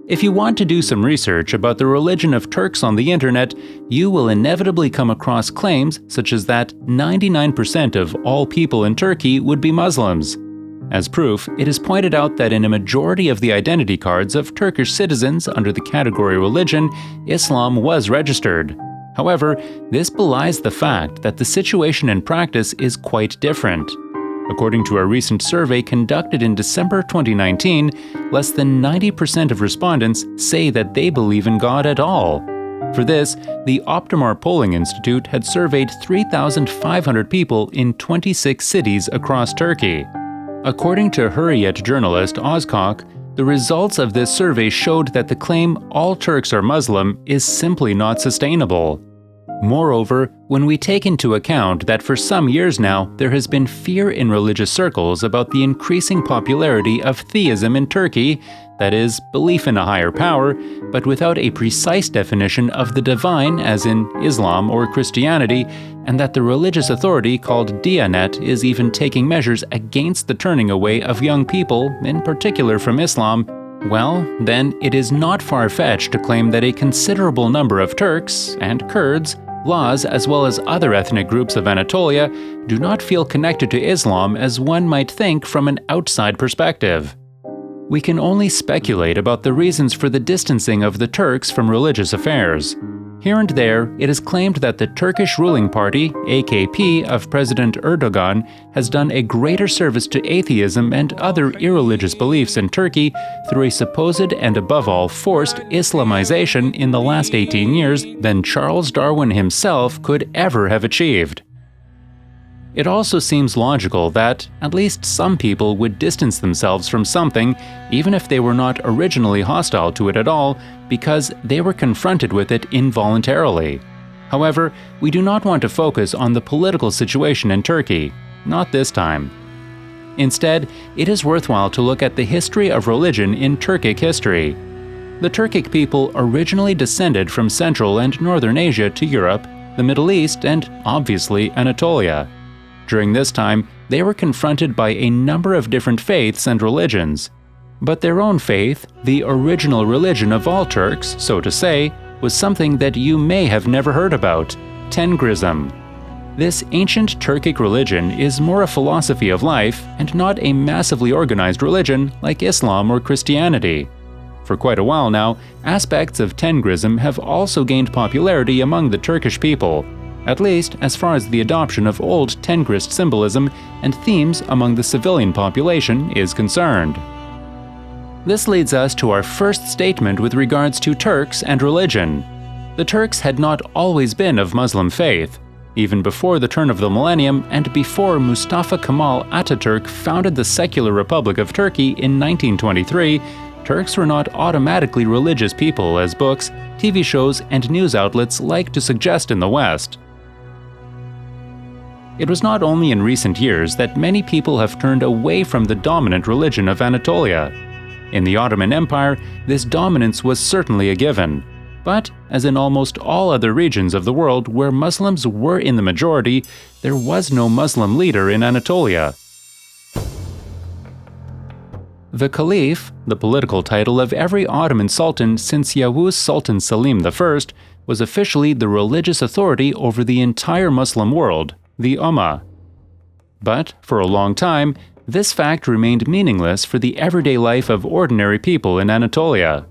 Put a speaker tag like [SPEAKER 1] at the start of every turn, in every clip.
[SPEAKER 1] If you want to do some research about the religion of Turks on the internet, you will inevitably come across claims such as that 99% of all people in Turkey would be Muslims. As proof, it is pointed out that in a majority of the identity cards of Turkish citizens under the category religion, Islam was registered. However, this belies the fact that the situation in practice is quite different. According to a recent survey conducted in December 2019, less than 90% of respondents say that they believe in God at all. For this, the Optimar Polling Institute had surveyed 3,500 people in 26 cities across Turkey. According to Hurriyet journalist Ozkok, the results of this survey showed that the claim all Turks are Muslim is simply not sustainable. Moreover, when we take into account that for some years now there has been fear in religious circles about the increasing popularity of theism in Turkey, that is, belief in a higher power, but without a precise definition of the divine as in Islam or Christianity, and that the religious authority called Diyanet is even taking measures against the turning away of young people, in particular from Islam, well, then it is not far-fetched to claim that a considerable number of Turks and Kurds, Laz, as well as other ethnic groups of Anatolia, do not feel connected to Islam as one might think from an outside perspective. We can only speculate about the reasons for the distancing of the Turks from religious affairs. Here and there, it is claimed that the Turkish ruling party, AKP, of President Erdogan has done a greater service to atheism and other irreligious beliefs in Turkey through a supposed and above all forced Islamization in the last 18 years than Charles Darwin himself could ever have achieved. It also seems logical that at least some people would distance themselves from something, even if they were not originally hostile to it at all, because they were confronted with it involuntarily. However, we do not want to focus on the political situation in Turkey, not this time. Instead, it is worthwhile to look at the history of religion in Turkic history. The Turkic people originally descended from Central and Northern Asia to Europe, the Middle East, and obviously Anatolia. During this time, they were confronted by a number of different faiths and religions. But their own faith, the original religion of all Turks, so to say, was something that you may have never heard about: Tengrism. This ancient Turkic religion is more a philosophy of life and not a massively organized religion like Islam or Christianity. For quite a while now, aspects of Tengrism have also gained popularity among the Turkish people, at least as far as the adoption of old Tengrist symbolism and themes among the civilian population is concerned. This leads us to our first statement with regards to Turks and religion. The Turks had not always been of Muslim faith. Even before the turn of the millennium and before Mustafa Kemal Atatürk founded the Secular Republic of Turkey in 1923, Turks were not automatically religious people as books, TV shows, and news outlets like to suggest in the West. It was not only in recent years that many people have turned away from the dominant religion of Anatolia. In the Ottoman Empire, this dominance was certainly a given. But, as in almost all other regions of the world where Muslims were in the majority, there was no Muslim leader in Anatolia. The Caliph, the political title of every Ottoman Sultan since Yavuz Sultan Selim I, was officially the religious authority over the entire Muslim world, the Ummah. But, for a long time, this fact remained meaningless for the everyday life of ordinary people in Anatolia.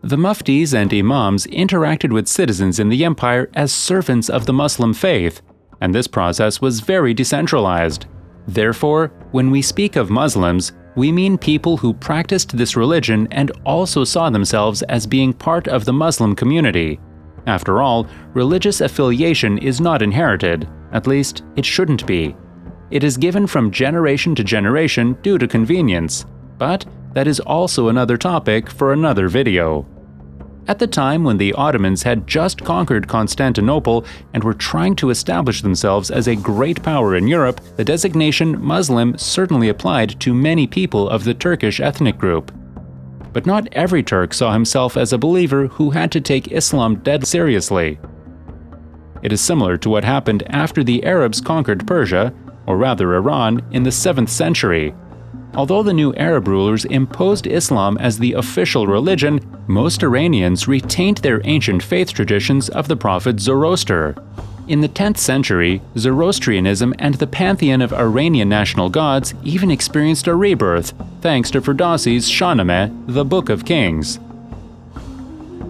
[SPEAKER 1] The muftis and imams interacted with citizens in the empire as servants of the Muslim faith, and this process was very decentralized. Therefore, when we speak of Muslims, we mean people who practiced this religion and also saw themselves as being part of the Muslim community. After all, religious affiliation is not inherited, at least it shouldn't be. It is given from generation to generation due to convenience, but that is also another topic for another video. At the time when the Ottomans had just conquered Constantinople and were trying to establish themselves as a great power in Europe, the designation Muslim certainly applied to many people of the Turkish ethnic group. But not every Turk saw himself as a believer who had to take Islam dead seriously. It is similar to what happened after the Arabs conquered Persia, or rather Iran, in the 7th century. Although the new Arab rulers imposed Islam as the official religion, most Iranians retained their ancient faith traditions of the prophet Zoroaster. In the 10th century, Zoroastrianism and the pantheon of Iranian national gods even experienced a rebirth, thanks to Ferdowsi's Shahnameh, the Book of Kings.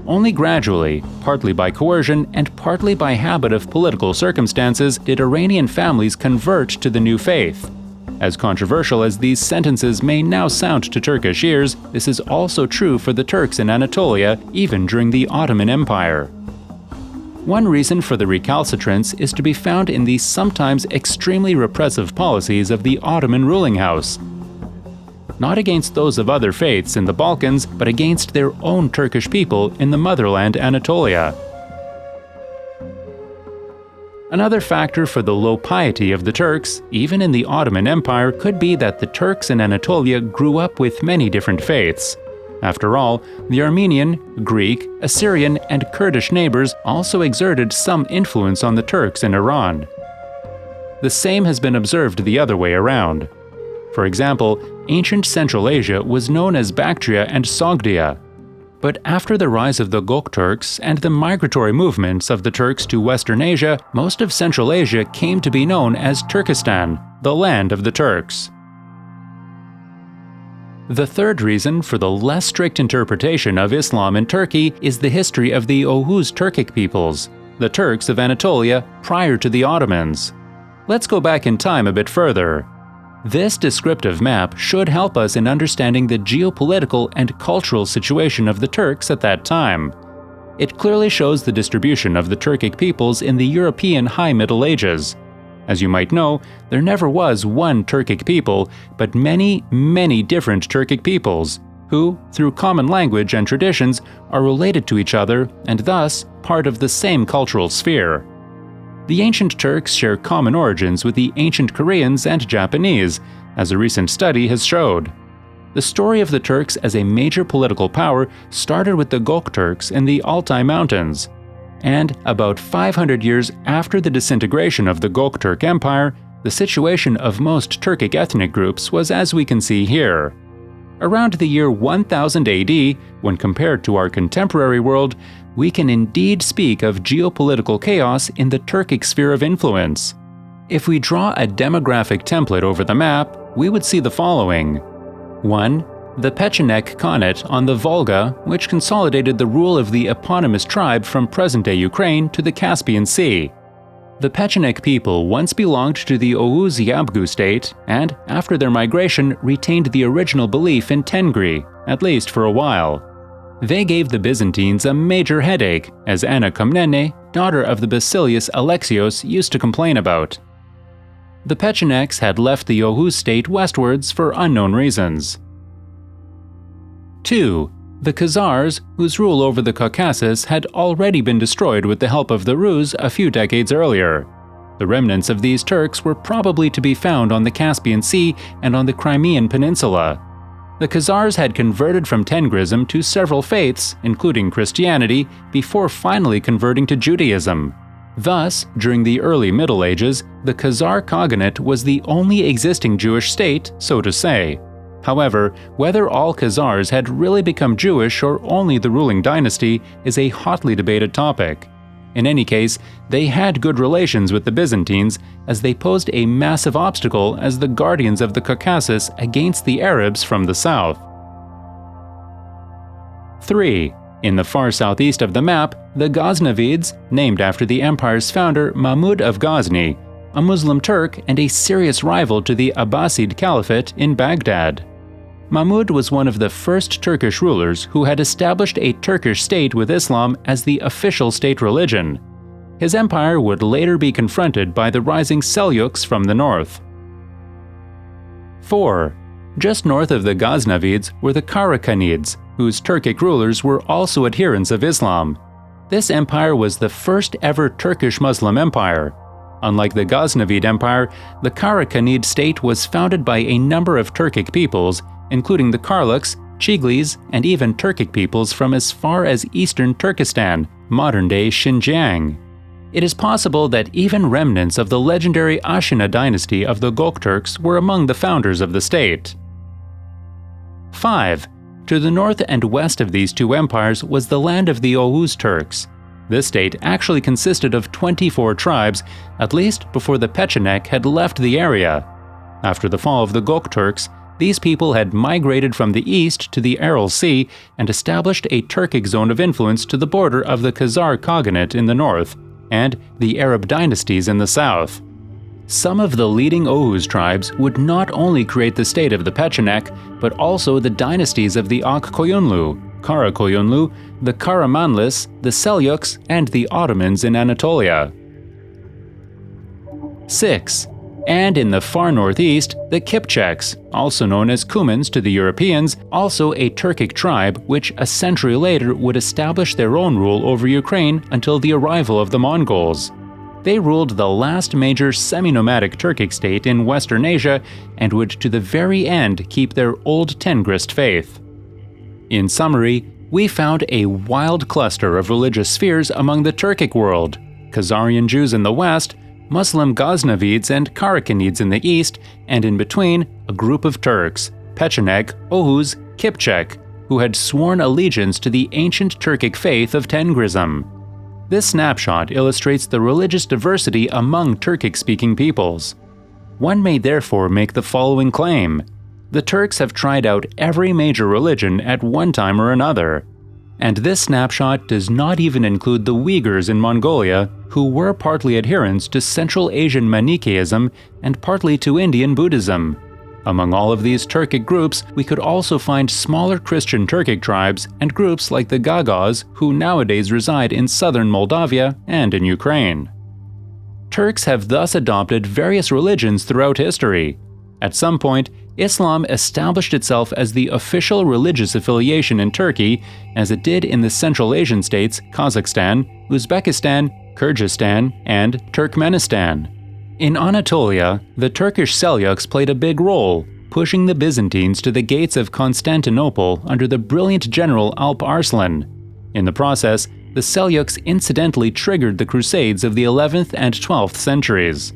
[SPEAKER 1] Only gradually, partly by coercion and partly by habit of political circumstances, did Iranian families convert to the new faith. As controversial as these sentences may now sound to Turkish ears, this is also true for the Turks in Anatolia, even during the Ottoman Empire. One reason for the recalcitrance is to be found in the sometimes extremely repressive policies of the Ottoman ruling house. Not against those of other faiths in the Balkans, but against their own Turkish people in the motherland Anatolia. Another factor for the low piety of the Turks, even in the Ottoman Empire, could be that the Turks in Anatolia grew up with many different faiths. After all, the Armenian, Greek, Assyrian, and Kurdish neighbors also exerted some influence on the Turks in Iran. The same has been observed the other way around. For example, ancient Central Asia was known as Bactria and Sogdia. But after the rise of the Gökturks and the migratory movements of the Turks to Western Asia, most of Central Asia came to be known as Turkestan, the land of the Turks. The third reason for the less strict interpretation of Islam in Turkey is the history of the Oghuz Turkic peoples, the Turks of Anatolia prior to the Ottomans. Let's go back in time a bit further. This descriptive map should help us in understanding the geopolitical and cultural situation of the Turks at that time. It clearly shows the distribution of the Turkic peoples in the European High Middle Ages. As you might know, there never was one Turkic people, but many, many different Turkic peoples, who, through common language and traditions, are related to each other and thus part of the same cultural sphere. The ancient Turks share common origins with the ancient Koreans and Japanese, as a recent study has showed. The story of the Turks as a major political power started with the Gökturks in the Altai Mountains. And about 500 years after the disintegration of the Göktürk Empire, the situation of most Turkic ethnic groups was as we can see here. Around the year 1000 AD, when compared to our contemporary world, we can indeed speak of geopolitical chaos in the Turkic sphere of influence. If we draw a demographic template over the map, we would see the following. 1. The Pechenek Khanate on the Volga, which consolidated the rule of the eponymous tribe from present-day Ukraine to the Caspian Sea. The Pechenek people once belonged to the Oghuz Yabgu state and, after their migration, retained the original belief in Tengri, at least for a while. They gave the Byzantines a major headache, as Anna Komnene, daughter of the Basilius Alexios, used to complain about. The Pecheneks had left the Oghuz state westwards for unknown reasons. 2. The Khazars, whose rule over the Caucasus had already been destroyed with the help of the Rus a few decades earlier. The remnants of these Turks were probably to be found on the Caspian Sea and on the Crimean Peninsula. The Khazars had converted from Tengrism to several faiths, including Christianity, before finally converting to Judaism. Thus, during the early Middle Ages, the Khazar Khaganate was the only existing Jewish state, so to say. However, whether all Khazars had really become Jewish or only the ruling dynasty is a hotly debated topic. In any case, they had good relations with the Byzantines, as they posed a massive obstacle as the guardians of the Caucasus against the Arabs from the south. 3. In the far southeast of the map, the Ghaznavids, named after the empire's founder Mahmud of Ghazni, a Muslim Turk and a serious rival to the Abbasid Caliphate in Baghdad. Mahmud was one of the first Turkish rulers who had established a Turkish state with Islam as the official state religion. His empire would later be confronted by the rising Seljuks from the north. 4. Just north of the Ghaznavids were the Karakhanids, whose Turkic rulers were also adherents of Islam. This empire was the first ever Turkish Muslim empire. Unlike the Ghaznavid Empire, the Karakhanid state was founded by a number of Turkic peoples, including the Karluks, Chiglis, and even Turkic peoples from as far as eastern Turkestan, modern-day Xinjiang. It is possible that even remnants of the legendary Ashina dynasty of the Gökturks were among the founders of the state. 5. To the north and west of these two empires was the land of the Oghuz Turks. This state actually consisted of 24 tribes, at least before the Pechenek had left the area. After the fall of the Gökturks, these people had migrated from the east to the Aral Sea and established a Turkic zone of influence to the border of the Khazar Khaganate in the north and the Arab dynasties in the south. Some of the leading Oghuz tribes would not only create the state of the Pechenek, but also the dynasties of the Ak-Koyunlu, Kara-Koyunlu, the Karamanlis, the Seljuks, and the Ottomans in Anatolia. 6. And in the far northeast, the Kipchaks, also known as Cumans to the Europeans, also a Turkic tribe which a century later would establish their own rule over Ukraine until the arrival of the Mongols. They ruled the last major semi-nomadic Turkic state in Western Asia and would to the very end keep their old Tengrist faith. In summary, we found a wild cluster of religious spheres among the Turkic world: Khazarian Jews in the west, Muslim Ghaznavids and Karakanids in the east, and in between, a group of Turks, Pechenek, Oghuz, Kipchak, who had sworn allegiance to the ancient Turkic faith of Tengrism. This snapshot illustrates the religious diversity among Turkic-speaking peoples. One may therefore make the following claim: the Turks have tried out every major religion at one time or another. And this snapshot does not even include the Uyghurs in Mongolia, who were partly adherents to Central Asian Manichaeism and partly to Indian Buddhism. Among all of these Turkic groups, we could also find smaller Christian Turkic tribes and groups like the Gagauz, who nowadays reside in southern Moldavia and in Ukraine. Turks have thus adopted various religions throughout history. At some point, Islam established itself as the official religious affiliation in Turkey, as it did in the Central Asian states Kazakhstan, Uzbekistan, Kyrgyzstan, and Turkmenistan. In Anatolia, the Turkish Seljuks played a big role, pushing the Byzantines to the gates of Constantinople under the brilliant general Alp Arslan. In the process, the Seljuks incidentally triggered the Crusades of the 11th and 12th centuries.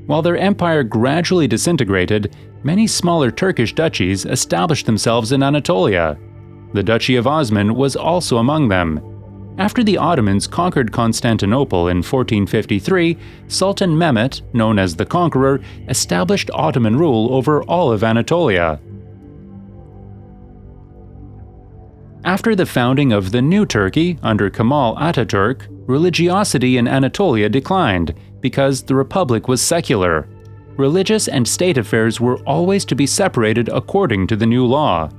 [SPEAKER 1] While their empire gradually disintegrated, many smaller Turkish duchies established themselves in Anatolia. The Duchy of Osman was also among them. After the Ottomans conquered Constantinople in 1453, Sultan Mehmet, known as the Conqueror, established Ottoman rule over all of Anatolia. After the founding of the new Turkey under Kemal Atatürk, religiosity in Anatolia declined because the republic was secular. Religious and state affairs were always to be separated according to the new law.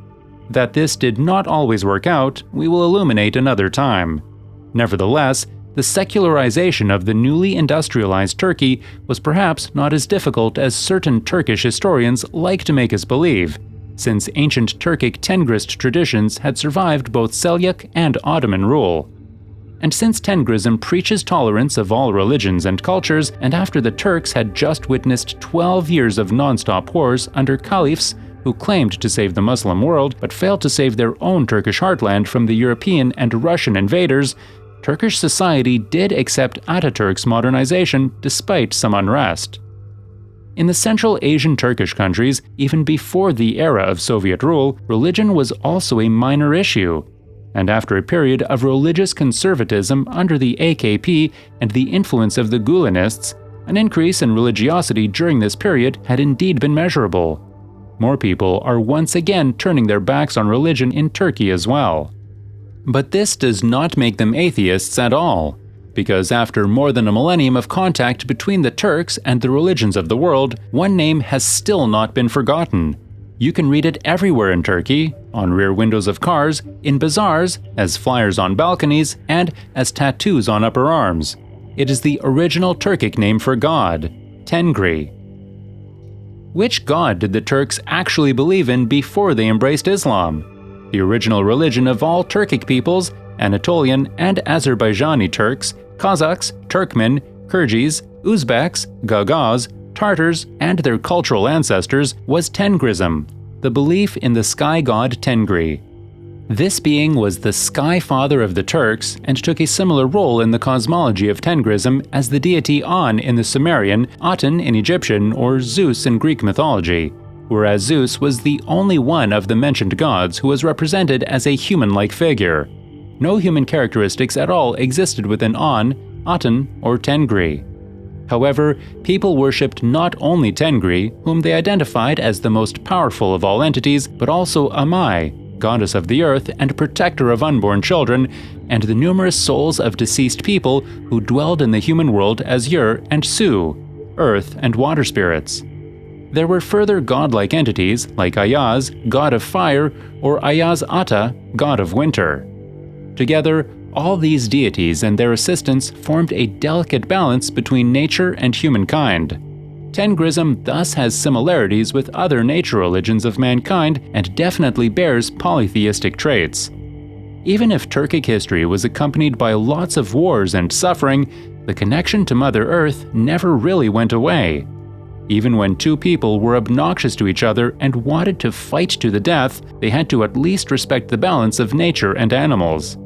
[SPEAKER 1] That this did not always work out, we will illuminate another time. Nevertheless, the secularization of the newly industrialized Turkey was perhaps not as difficult as certain Turkish historians like to make us believe, since ancient Turkic Tengrist traditions had survived both Seljuk and Ottoman rule. And since Tengrism preaches tolerance of all religions and cultures, and after the Turks had just witnessed 12 years of non-stop wars under caliphs who claimed to save the Muslim world but failed to save their own Turkish heartland from the European and Russian invaders, Turkish society did accept Atatürk's modernization despite some unrest. In the Central Asian Turkish countries, even before the era of Soviet rule, religion was also a minor issue. And after a period of religious conservatism under the AKP and the influence of the Gulenists, an increase in religiosity during this period had indeed been measurable. More people are once again turning their backs on religion in Turkey as well. But this does not make them atheists at all, because after more than a millennium of contact between the Turks and the religions of the world, one name has still not been forgotten. You can read it everywhere in Turkey, on rear windows of cars, in bazaars, as flyers on balconies, and as tattoos on upper arms. It is the original Turkic name for God, Tengri. Which god did the Turks actually believe in before they embraced Islam? The original religion of all Turkic peoples, Anatolian and Azerbaijani Turks, Kazakhs, Turkmen, Kyrgyz, Uzbeks, Gagauz, Tartars, and their cultural ancestors was Tengrism, the belief in the sky god Tengri. This being was the sky father of the Turks and took a similar role in the cosmology of Tengrism as the deity An in the Sumerian, Aten in Egyptian, or Zeus in Greek mythology. whereas Zeus was the only one of the mentioned gods who was represented as a human-like figure. No human characteristics at all existed within On, Aten, or Tengri. However, people worshipped not only Tengri, whom they identified as the most powerful of all entities, but also Amai, goddess of the earth and protector of unborn children, and the numerous souls of deceased people who dwelled in the human world as Ur and Su, earth and water spirits. There were further godlike entities like Ayaz, god of fire, or Ayaz Ata, god of winter. Together, all these deities and their assistants formed a delicate balance between nature and humankind. Tengrism thus has similarities with other nature religions of mankind and definitely bears polytheistic traits. Even if Turkic history was accompanied by lots of wars and suffering, the connection to Mother Earth never really went away. Even when two people were obnoxious to each other and wanted to fight to the death, they had to at least respect the balance of nature and animals.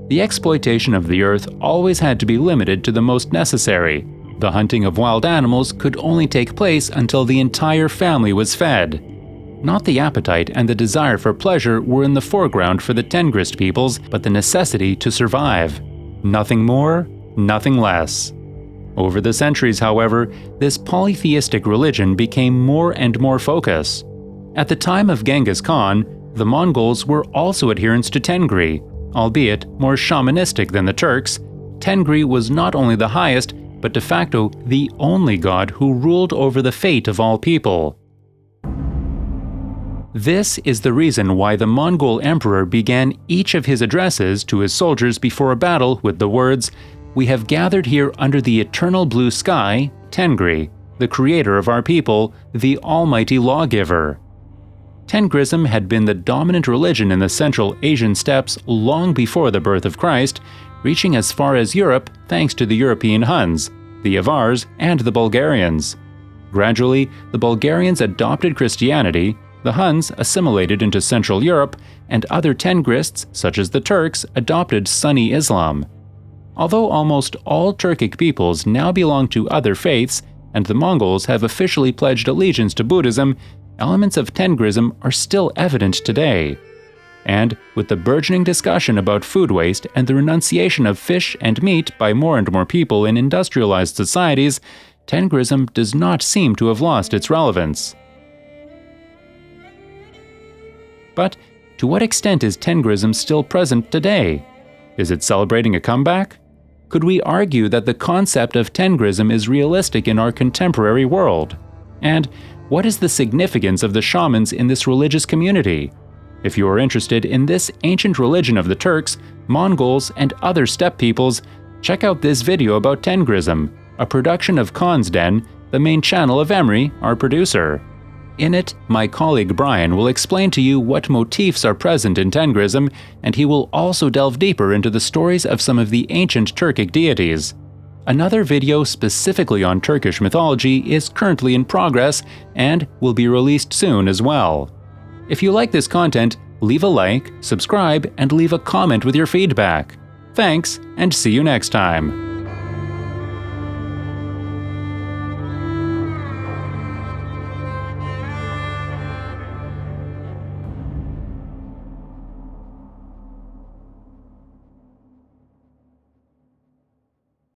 [SPEAKER 1] The exploitation of the earth always had to be limited to the most necessary. The hunting of wild animals could only take place until the entire family was fed. Not the appetite and the desire for pleasure were in the foreground for the Tengrist peoples, but the necessity to survive. Nothing more, nothing less. Over the centuries, however, this polytheistic religion became more and more focused. At the time of Genghis Khan, the Mongols were also adherents to Tengri. Albeit more shamanistic than the Turks, Tengri was not only the highest, but de facto the only god who ruled over the fate of all people. This is the reason why the Mongol emperor began each of his addresses to his soldiers before a battle with the words, "We have gathered here under the eternal blue sky, Tengri, the creator of our people, the almighty lawgiver." Tengrism had been the dominant religion in the Central Asian steppes long before the birth of Christ, reaching as far as Europe thanks to the European Huns, the Avars, and the Bulgarians. Gradually, the Bulgarians adopted Christianity, the Huns assimilated into Central Europe, and other Tengrists, such as the Turks, adopted Sunni Islam. Although almost all Turkic peoples now belong to other faiths, and the Mongols have officially pledged allegiance to Buddhism, elements of Tengrism are still evident today. And with the burgeoning discussion about food waste and the renunciation of fish and meat by more and more people in industrialized societies, Tengrism does not seem to have lost its relevance. But to what extent is Tengrism still present today? Is it celebrating a comeback? Could we argue that the concept of Tengrism is realistic in our contemporary world? And what is the significance of the shamans in this religious community? If you are interested in this ancient religion of the Turks, Mongols, and other steppe peoples, check out this video about Tengrism, a production of Khan's Den, the main channel of Emery, our producer. In it, my colleague Brian will explain to you what motifs are present in Tengrism, and he will also delve deeper into the stories of some of the ancient Turkic deities. Another video specifically on Turkish mythology is currently in progress and will be released soon as well. If you like this content, leave a like, subscribe, and leave a comment with your feedback. Thanks, and see you next time.